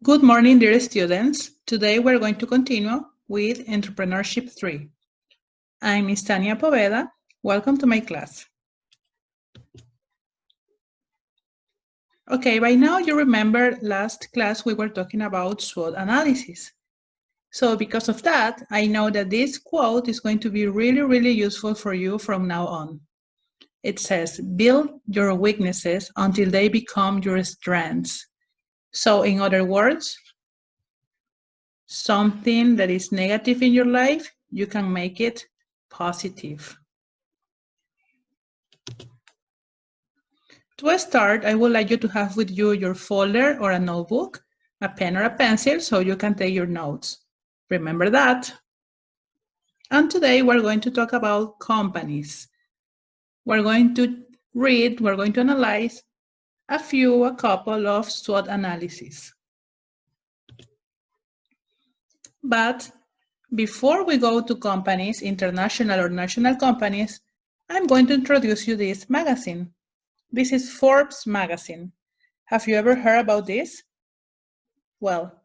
Good morning, dear students. Today we're going to continue with Entrepreneurship 3. I'm Miss Tania Poveda. Welcome to my class. Okay, by now you remember last class we were talking about SWOT analysis. So because of that, I know that this quote is going to be really useful for you from now on. It says, build your weaknesses until they become your strengths. So in other words, something that is negative in your life, you can make it positive. To start, I would like you to have with you your folder or a notebook, a pen or a pencil, so you can take your notes. Remember that. And today we're going to talk about companies. We're going to analyze a couple of SWOT analyses. But before we go to companies, international or national companies, I'm going to introduce you this magazine. This is Forbes Magazine. Have you ever heard about this? Well,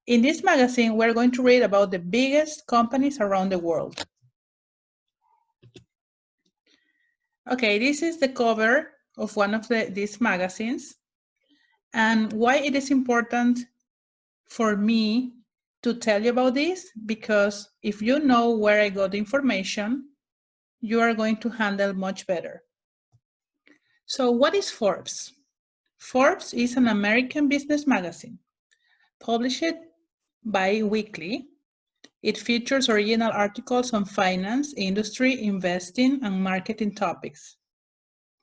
in this magazine, we're going to read about the biggest companies around the world. Okay, this is the cover of one of these magazines. And why it is important for me to tell you about this, because if you know where I got the information, you are going to handle much better. So what is Forbes? Forbes is an American business magazine, published bi-weekly. It features original articles on finance, industry, investing, and marketing topics.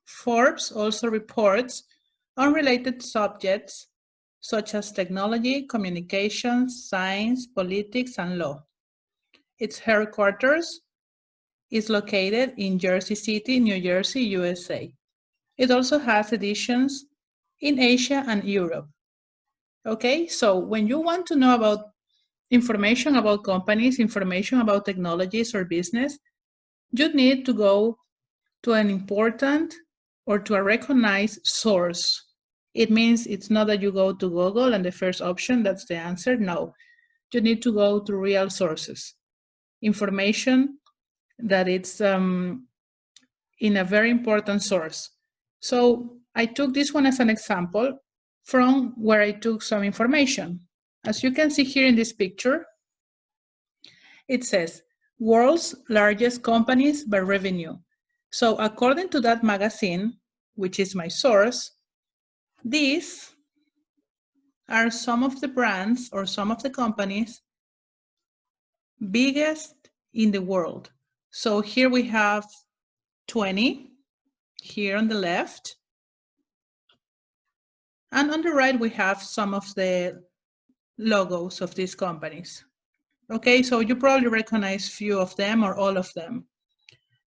Forbes also reports on related subjects such as technology, communications, science, politics, and law. Its headquarters is located in Jersey City, New Jersey, USA. It also has editions in Asia and Europe. Okay, so when you want to know about information about companies, information about technologies or business, you need to go to an important or to a recognized source. It means it's not that you go to Google and the first option, that's the answer. No, you need to go to real sources. Information that it's in a very important source. So I took this one as an example from where I took some information. As you can see here in this picture, it says, world's largest companies by revenue. So according to that magazine, which is my source, these are some of the brands or some of the companies biggest in the world. So here we have 20, here on the left. And on the right, we have some of the logos of these companies. Okay, so you probably recognize few of them or all of them.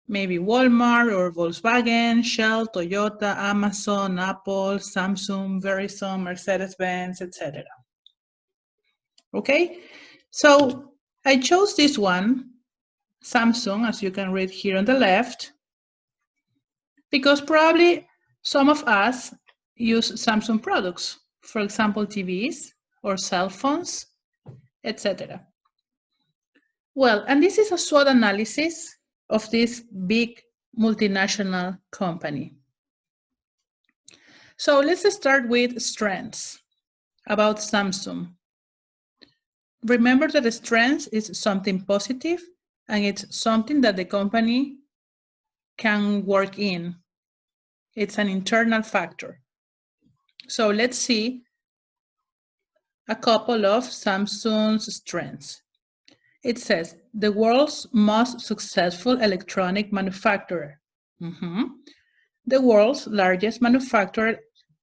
Maybe Walmart or Volkswagen, Shell, Toyota, Amazon, Apple, Samsung, Verizon, Mercedes-Benz, etc. Okay, so I chose this one, Samsung, as you can read here on the left, because probably some of us use Samsung products, for example, TVs or cell phones, etc. Well, and this is a SWOT analysis of this big multinational company. So let's start with strengths about Samsung. Remember that the strength is something positive and it's something that the company can work in. It's an internal factor. So let's see a couple of Samsung's strengths. It says, the world's most successful electronic manufacturer. The world's largest manufacturer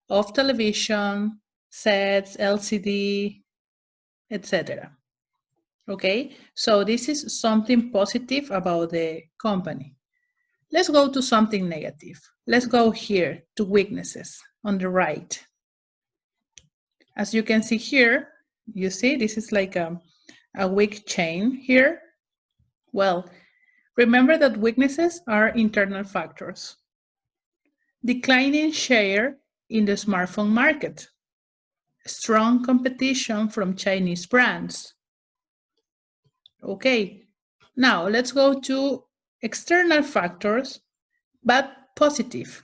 of television, sets, LCD, etc. Okay, so this is something positive about the company. Let's go to something negative. Let's go here to weaknesses on the right. As you can see here, you see this is like a weak chain here. Well, remember that weaknesses are internal factors. Declining share in the smartphone market. strong competition from Chinese brands. Okay, now let's go to external factors, but positive.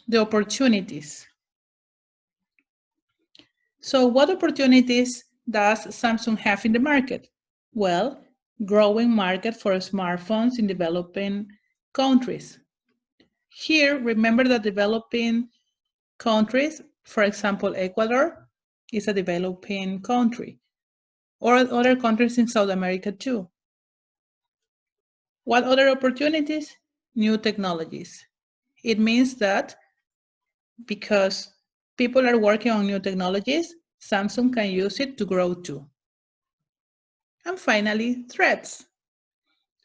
The opportunities. So what opportunities does Samsung have in the market? Well, growing market for smartphones in developing countries. Here, remember that developing countries, for example, Ecuador is a developing country, or other countries in South America too. What other opportunities? New technologies. It means that because people are working on new technologies, Samsung can use it to grow too. And finally, threats.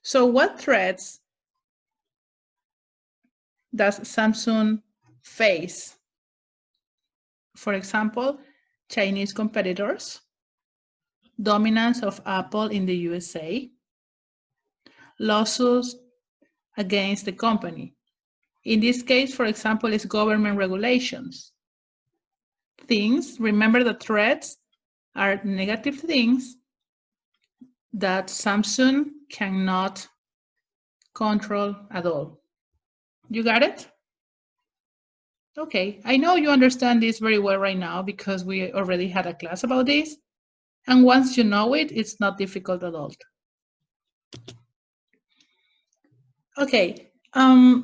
So what threats does Samsung face? For example, Chinese competitors, dominance of Apple in the USA, lawsuits against the company. In this case, for example, is government regulations. Remember that threats are negative things that Samsung cannot control at all. You got it? Okay, I know you understand this very well right now because we already had a class about this. And once you know it, it's not difficult at all. Okay,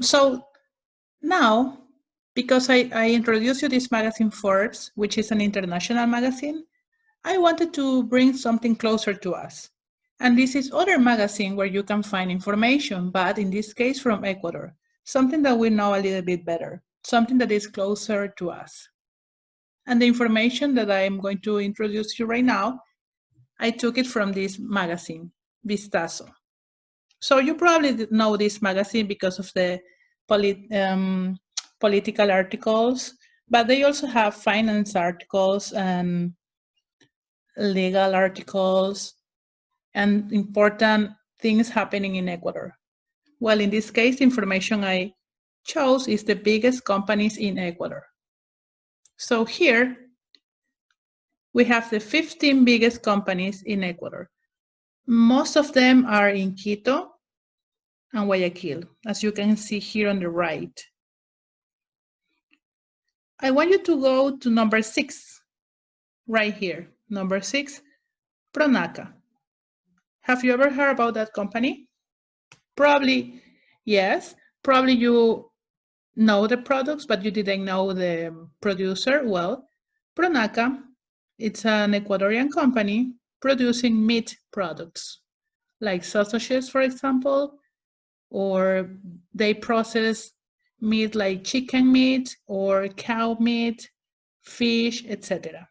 so now, because I introduced you this magazine Forbes, which is an international magazine, I wanted to bring something closer to us. And this is other magazine where you can find information, but in this case from Ecuador, something that we know a little bit better, something that is closer to us. And the information that I am going to introduce you right now, I took it from this magazine, Vistazo. So you probably know this magazine because of the political articles, but they also have finance articles and legal articles and important things happening in Ecuador. Well, in this case, the information I chose is the biggest companies in Ecuador. So here we have the 15 biggest companies in Ecuador. Most of them are in Quito and Guayaquil, as you can see here on the right. I want you to go to number 6, right here. Number 6, Pronaca. Have you ever heard about that company? Probably, yes. Probably you know the products, but you didn't know the producer. Well, Pronaca, it's an Ecuadorian company producing meat products, like sausages, for example, or they process meat like chicken meat or cow meat, fish, etc.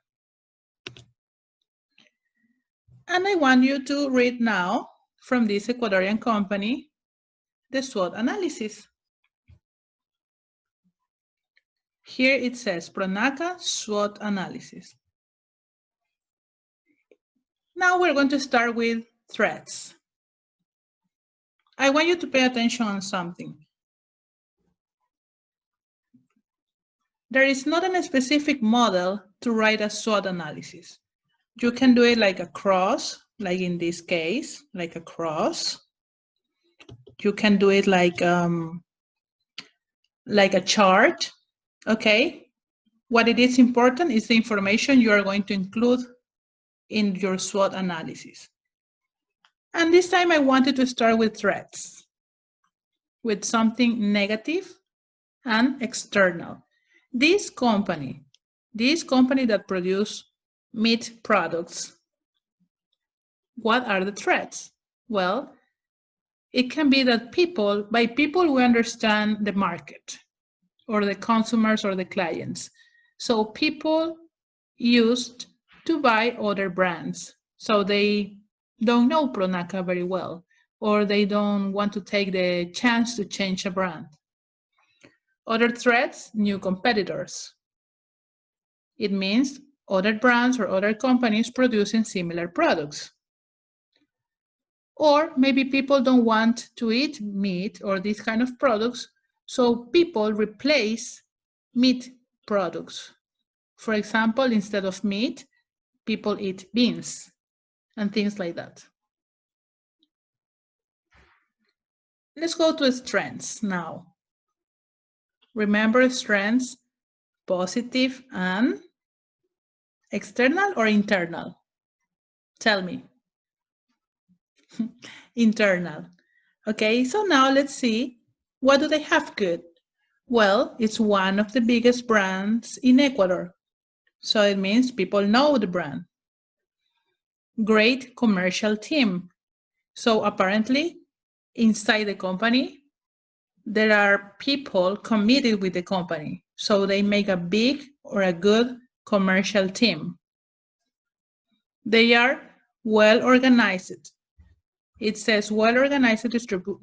And I want you to read now from this Ecuadorian company the SWOT analysis. Here it says Pronaca SWOT analysis. Now we're going to start with threats. I want you to pay attention on something. There is not a specific model to write a SWOT analysis. You can do it like a cross, like in this case, like a cross. You can do it like a chart, okay? What it is important is the information you are going to include in your SWOT analysis. And this time I wanted to start with threats, with something negative and external. This company that produce meat products, what are the threats? Well, it can be that by people we understand the market or the consumers or the clients. So people used to buy other brands. So they don't know Pronaca very well, or they don't want to take the chance to change a brand. Other threats, new competitors. It means other brands or other companies producing similar products. Or maybe people don't want to eat meat or these kind of products, so people replace meat products. For example, instead of meat, people eat beans and things like that. Let's go to strengths now. Remember strengths, positive and external or internal? Tell me. Internal. Okay, so now let's see, what do they have good? Well, it's one of the biggest brands in Ecuador. So it means people know the brand. Great commercial team. So apparently, inside the company, there are people committed with the company. So they make a big or a good commercial team. They are well organized. It says well organized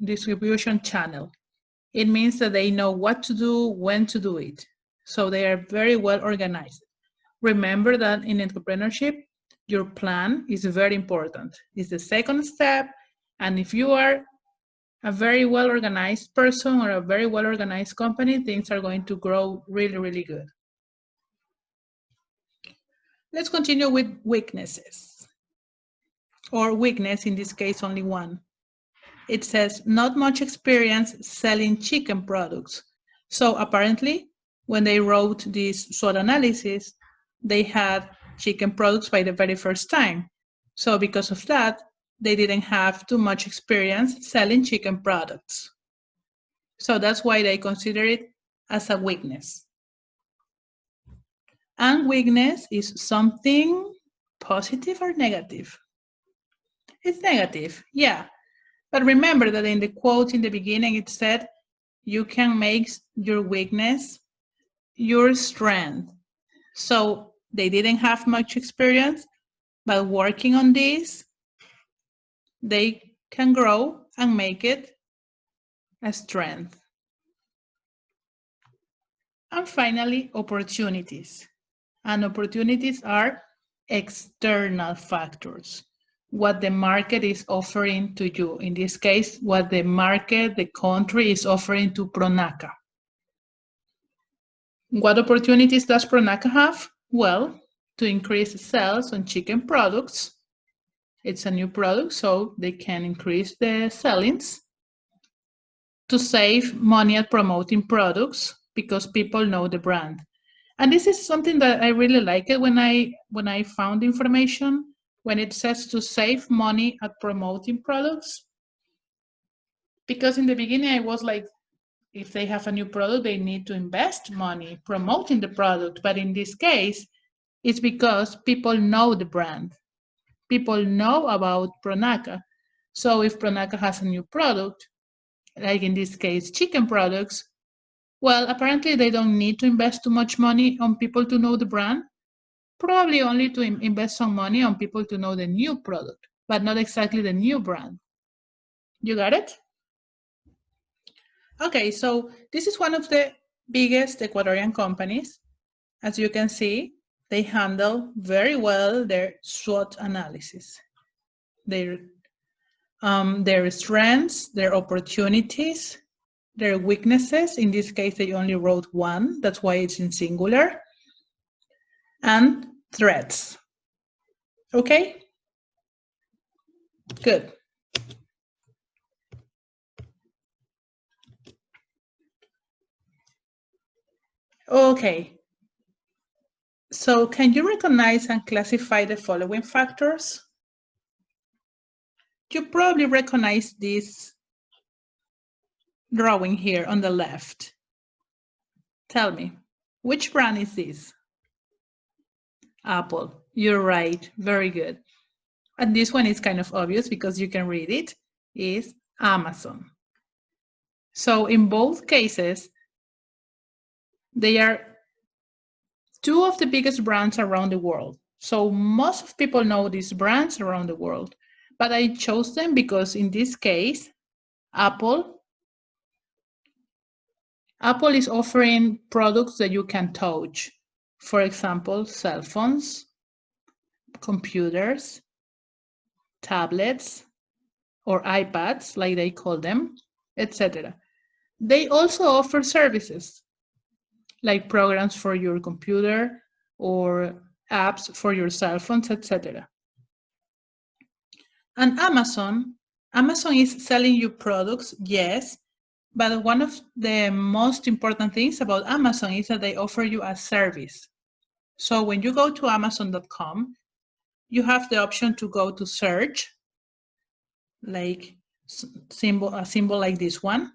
distribution channel. It means that they know what to do, when to do it. So they are very well organized. Remember that in entrepreneurship, your plan is very important. It's the second step. And if you are a very well organized person or a very well organized company, things are going to grow really, really good. Let's continue with weaknesses, or weakness, in this case, only one. It says not much experience selling chicken products. So apparently, when they wrote this SWOT analysis, they had chicken products by the very first time. So because of that, they didn't have too much experience selling chicken products. So that's why they consider it as a weakness. And weakness is something positive or negative? It's negative, yeah. But remember that in the quote in the beginning, it said, you can make your weakness your strength. So they didn't have much experience, but working on this, they can grow and make it a strength. And finally, opportunities. And opportunities are external factors. What the market is offering to you. In this case, what the market, the country is offering to Pronaca. What opportunities does Pronaca have? Well, to increase sales on chicken products. It's a new product, so they can increase the sellings. To save money at promoting products because people know the brand. And this is something that I really like it when I found information, when it says to save money at promoting products. Because in the beginning I was like, if they have a new product, they need to invest money promoting the product. But in this case, it's because people know the brand. People know about Pronaca. So if Pronaca has a new product, like in this case, chicken products, well, apparently they don't need to invest too much money on people to know the brand. Probably only to invest some money on people to know the new product, but not exactly the new brand. You got it? Okay, so this is one of the biggest Ecuadorian companies. As you can see, they handle very well their SWOT analysis. Their strengths, their opportunities, their weaknesses. In this case, they only wrote one. That's why it's in singular. And threats. Okay? Good. Okay. So can you recognize and classify the following factors? You probably recognize this drawing here on the left. Tell me, which brand is this? Apple. You're right. Very good. And this one is kind of obvious because you can read it. Is Amazon. So in both cases, they are two of the biggest brands around the world. So most of people know these brands around the world. But I chose them because in this case, Apple is offering products that you can touch. For example, cell phones, computers, tablets, or iPads, like they call them, etc. They also offer services, like programs for your computer, or apps for your cell phones, etc. And Amazon is selling you products, yes, but one of the most important things about Amazon is that they offer you a service. So when you go to Amazon.com, you have the option to go to search, like a symbol like this one,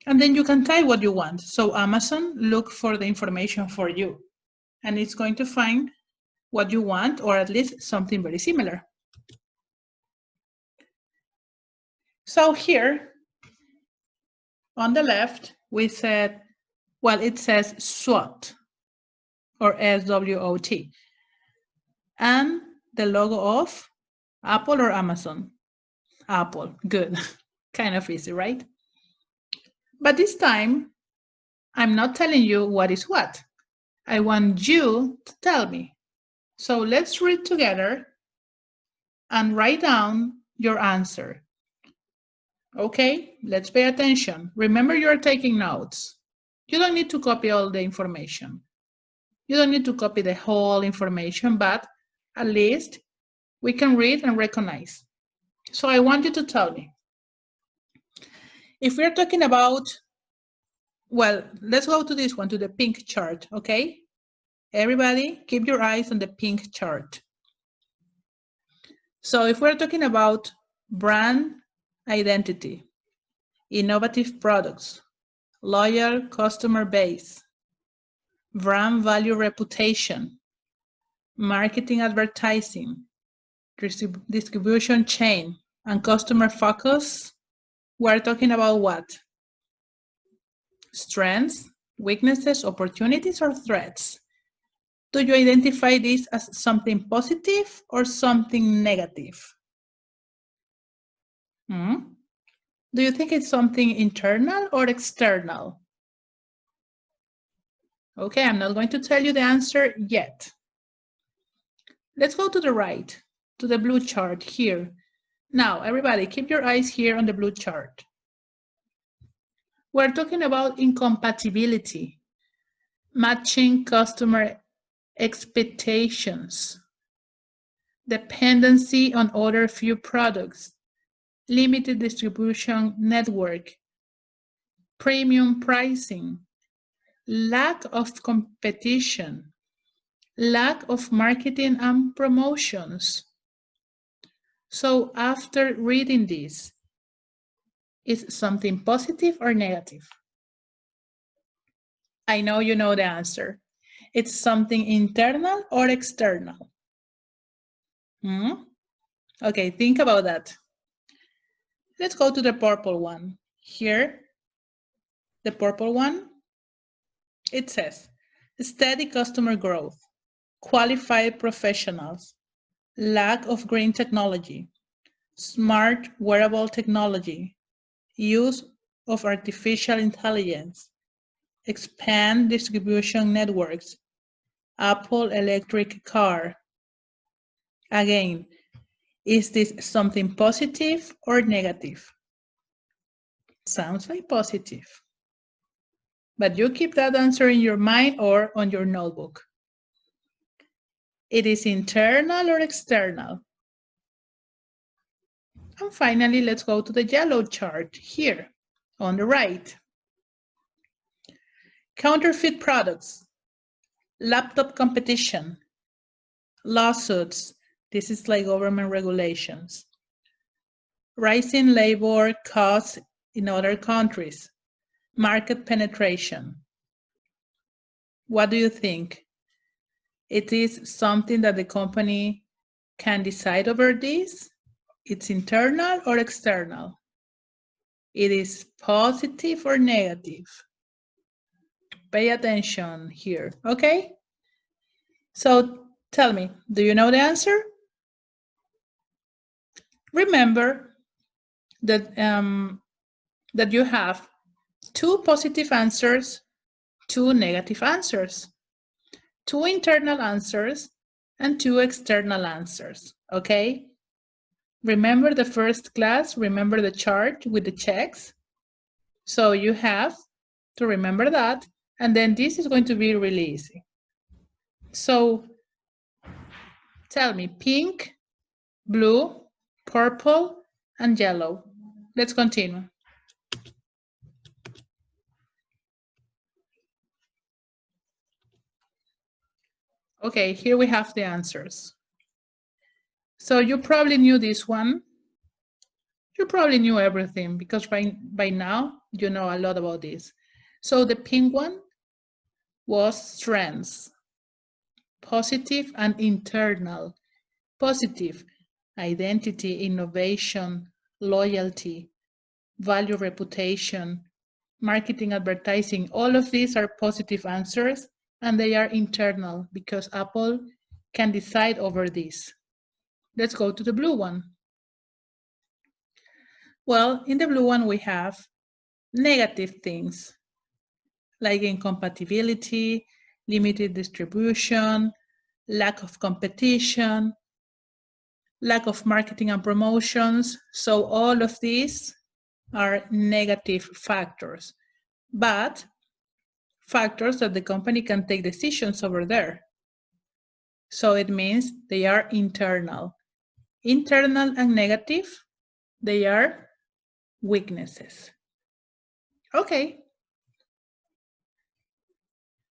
and then you can type what you want. So Amazon look for the information for you, and it's going to find what you want, or at least something very similar. So here on the left, we said, well, it says SWOT, or SWOT, and the logo of Apple or Amazon. Apple, good. Kind of easy, right? But this time, I'm not telling you what is what. I want you to tell me. So let's read together and write down your answer. Okay, let's pay attention. Remember, you're taking notes. You don't need to copy all the information. You don't need to copy the whole information, but at least we can read and recognize. So I want you to tell me. If we're talking about, well, let's go to this one, to the pink chart, okay? Everybody, keep your eyes on the pink chart. So if we're talking about brand identity, innovative products, loyal customer base, brand value reputation, marketing advertising, distribution chain, and customer focus, we're talking about what? Strengths, weaknesses, opportunities, or threats? Do you identify this as something positive or something negative? Do you think it's something internal or external? Okay, I'm not going to tell you the answer yet. Let's go to the right, to the blue chart here. Now, everybody, keep your eyes here on the blue chart. We're talking about incompatibility, matching customer expectations, dependency on other few products, limited distribution network, premium pricing, lack of competition, lack of marketing and promotions. So after reading this, is something positive or negative? I know you know the answer. It's something internal or external? Okay, think about that. Let's go to the purple one. Here, the purple one, it says, steady customer growth, qualified professionals, lack of green technology, smart wearable technology, use of artificial intelligence, expand distribution networks, Apple electric car. Again, is this something positive or negative? Sounds like positive. But you keep that answer in your mind or on your notebook. It is internal or external? And finally, let's go to the yellow chart here on the right. Counterfeit products, laptop competition, lawsuits. This is like government regulations. Rising labor costs in other countries, market penetration. What do you think? It is something that the company can decide over this? It's internal or external? It is positive or negative? Pay attention here, okay? So tell me, do you know the answer? Remember that, that you have 2 positive answers, 2 negative answers, 2 internal answers, and 2 external answers, okay? Remember the first class, remember the chart with the checks? So you have to remember that, and then this is going to be really easy. So tell me, pink, blue, purple, and yellow. Let's continue. Okay, here we have the answers. So you probably knew this one. You probably knew everything because by now you know a lot about this. So the pink one was strengths, positive and internal. Positive, identity, innovation, loyalty, value, reputation, marketing, advertising. All of these are positive answers and they are internal because Apple can decide over this. Let's go to the blue one. Well, in the blue one, we have negative things like incompatibility, limited distribution, lack of competition, lack of marketing and promotions. So all of these are negative factors, but factors that the company can take decisions over there. So it means they are internal. Internal and negative, they are weaknesses. Okay.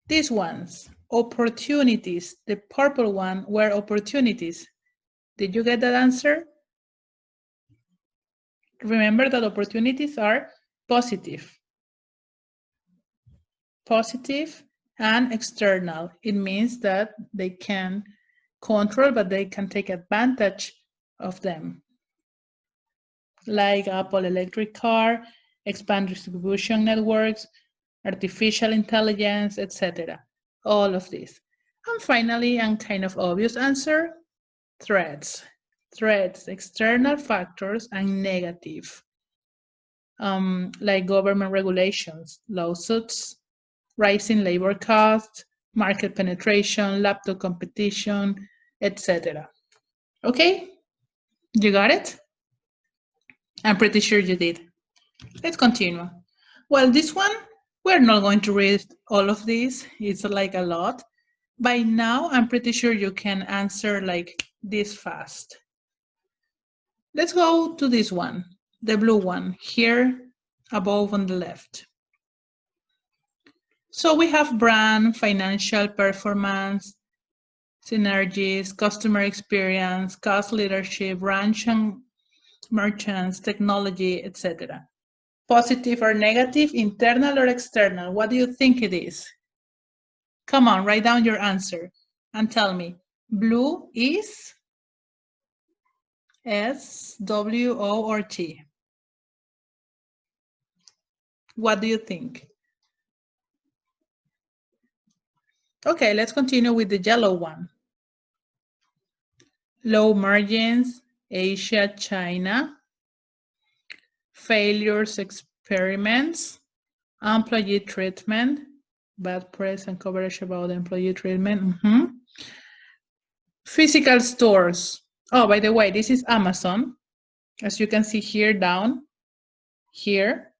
These ones, opportunities. The purple one were opportunities. Did you get that answer? Remember that opportunities are positive. Positive and external. It means that they can control, but they can take advantage of them. Like Apple electric car, expand distribution networks, artificial intelligence, etc. All of this. And finally, and kind of obvious answer, threats. Threats, external factors and negative. Like government regulations, lawsuits, rising labor costs, market penetration, laptop competition, etc. Okay, you got it? I'm pretty sure you did. Let's continue. Well, this one, we're not going to read all of these. It's like a lot. By now, I'm pretty sure you can answer like this fast. Let's go to this one, the blue one, here above on the left. So we have brand, financial performance, synergies, customer experience, cost leadership, branch and merchants, technology, etc. Positive or negative, internal or external? What do you think it is? Come on, write down your answer and tell me. Blue is S, W, O, or T? What do you think? Okay, let's continue with the yellow one. Low margins, Asia, China, failures, experiments, employee treatment, bad press and coverage about employee treatment. Physical stores. Oh, by the way, this is Amazon. As you can see here down, here,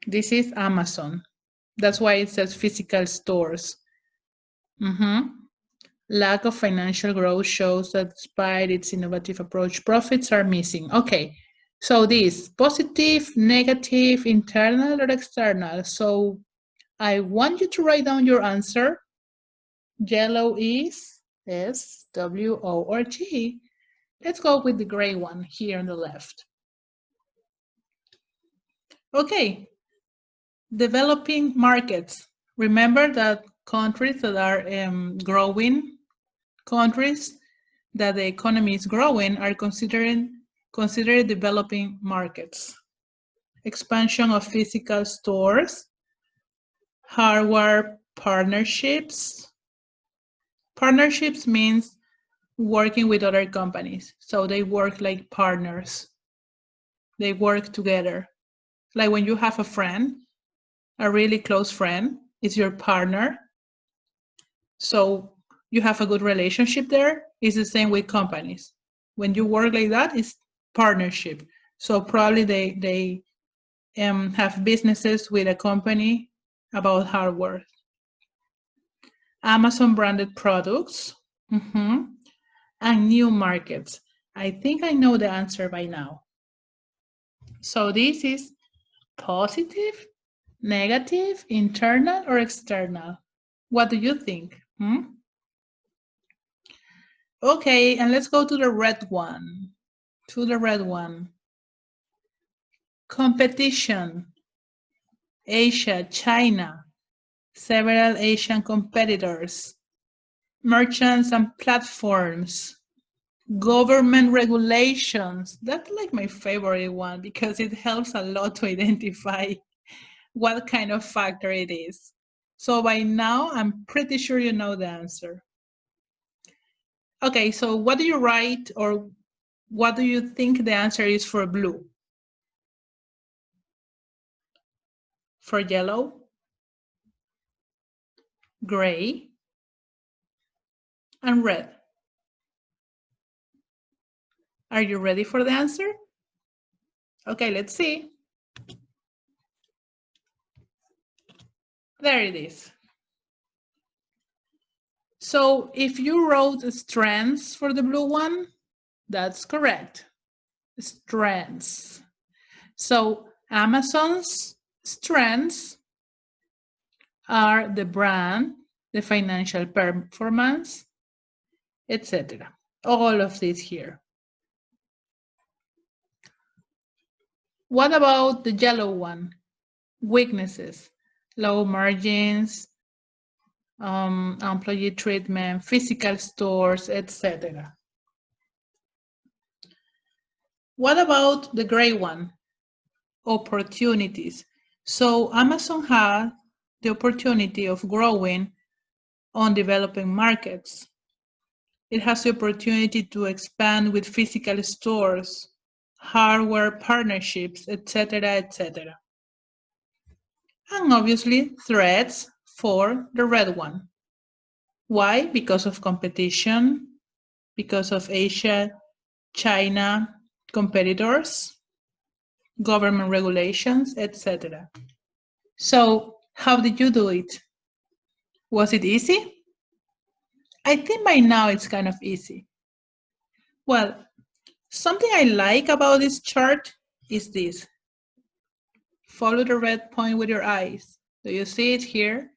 this is Amazon. That's why it says physical stores. Lack of financial growth shows that despite its innovative approach, profits are missing. Okay, so this positive, negative, internal, or external. So I want you to write down your answer. Yellow is S, W, O, or T. Let's go with the gray one here on the left. Okay, developing markets. Remember that countries that are growing, countries that the economy is growing are considered developing markets. Expansion of physical stores, hardware partnerships. Partnerships means working with other companies. So they work like partners. They work together. Like when you have a friend, a really close friend is your partner. So you have a good relationship there. It's the same with companies. When you work like that, it's partnership. So probably they have businesses with a company about hardware. Amazon branded products, and new markets. I think I know the answer by now. So this is positive, negative, internal, or external? What do you think? Okay, and let's go to the red one. Competition. Asia, China, several Asian competitors, merchants and platforms, government regulations. That's like my favorite one because it helps a lot to identify what kind of factor it is. So by now, I'm pretty sure you know the answer. Okay, so what do you write or what do you think the answer is for blue? For yellow? Gray? And red? Are you ready for the answer? Okay, let's see. There it is. So if you wrote strengths for the blue one, that's correct. Strengths. So Amazon's strengths are the brand, the financial performance, etc. All of this here. What about the yellow one? Weaknesses, low margins, employee treatment, physical stores, etc. What about the gray one? Opportunities. So Amazon had the opportunity of growing on developing markets. It has the opportunity to expand with physical stores, hardware partnerships, etc., etc. And obviously threats for the red one. Why? Because of competition, because of Asia, China competitors, government regulations, etc. So how did you do it? Was it easy? I think by now it's kind of easy. Well, something I like about this chart is this. Follow the red point with your eyes. Do you see it here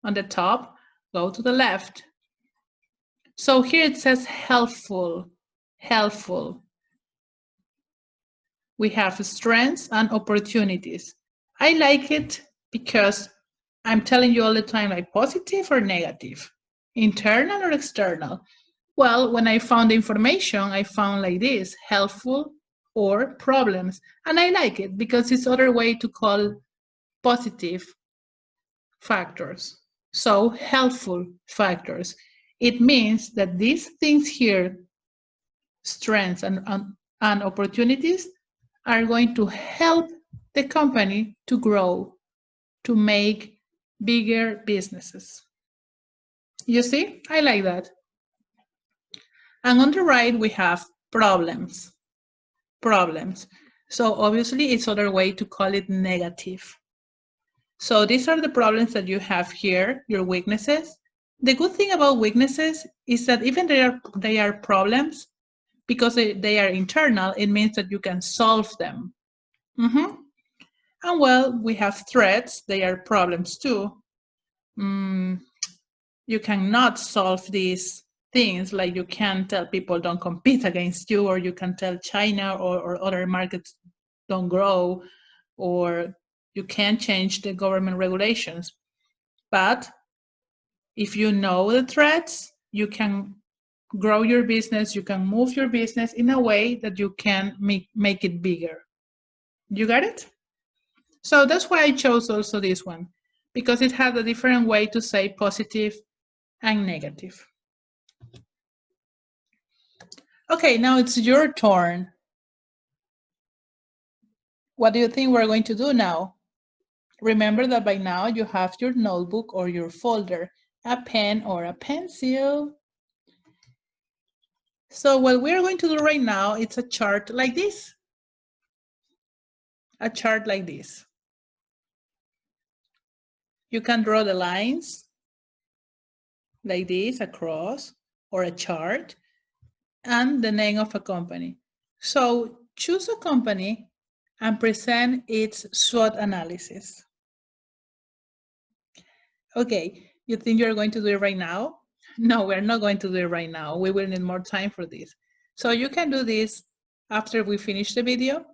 on the top? Go to the left. So here it says helpful, helpful. We have strengths and opportunities. I like it because I'm telling you all the time, like positive or negative, internal or external. Well, when I found the information, I found like this, helpful or problems. And I like it because it's other way to call positive factors. So helpful factors. It means that these things here, strengths and opportunities, are going to help the company to grow, to make bigger businesses. You see, I like that. And on the right, we have problems. Problems. So obviously, it's other way to call it negative. So these are the problems that you have here, your weaknesses. The good thing about weaknesses is that even they are problems, because they are internal, it means that you can solve them. And well, we have threats, they are problems too. You cannot solve these things, like you can't tell people don't compete against you, or you can tell China or other markets don't grow, or you can't change the government regulations. But if you know the threats, you can grow your business, you can move your business in a way that you can make it bigger. You got it? So that's why I chose also this one, because it had a different way to say positive and negative. Okay, now it's your turn. What do you think we're going to do now? Remember that by now you have your notebook or your folder, a pen or a pencil. So what we're going to do right now, it's a chart like this. A chart like this. You can draw the lines. like this, a cross or a chart, and the name of a company. So choose a company and present its SWOT analysis. Okay, you think you're going to do it right now? No, we're not going to do it right now. We will need more time for this. So you can do this after we finish the video.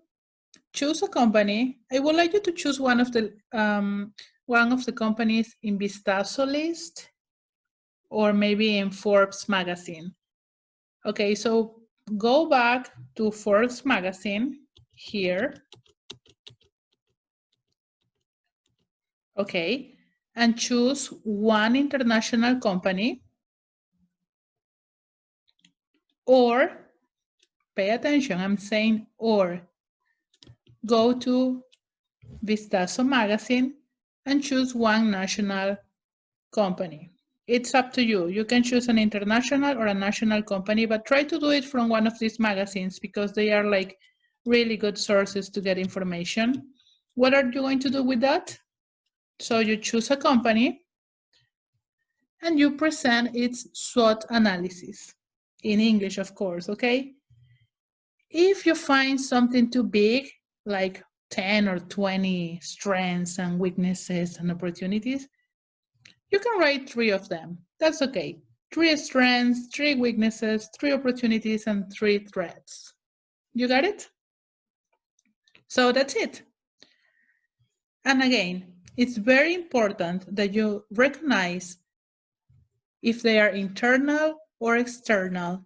Choose a company. I would like you to choose one of the companies in Vistazo list or maybe in Forbes Magazine. Okay, so go back to Forbes Magazine here. Okay, and choose one international company, or pay attention, I'm saying or. Go to Vistazo magazine and choose one national company. It's up to you. You can choose an international or a national company, but try to do it from one of these magazines because they are like really good sources to get information. What are you going to do with that? So you choose a company and you present its SWOT analysis in English, of course, okay? If you find something too big, like 10 or 20 strengths and weaknesses and opportunities, you can write 3 of them. That's okay. 3 strengths, 3 weaknesses, 3 opportunities, and 3 threats. You got it? So that's it. And again, it's very important that you recognize if they are internal or external,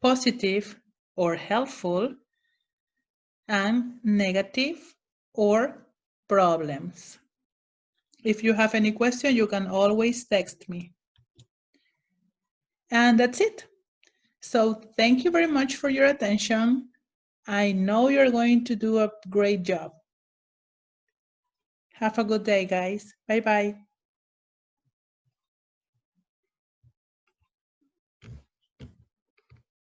positive or helpful, and negative or problems. If you have any question, you can always text me. And that's it. So thank you very much for your attention. I know you're going to do a great job. Have a good day, guys. Bye-bye.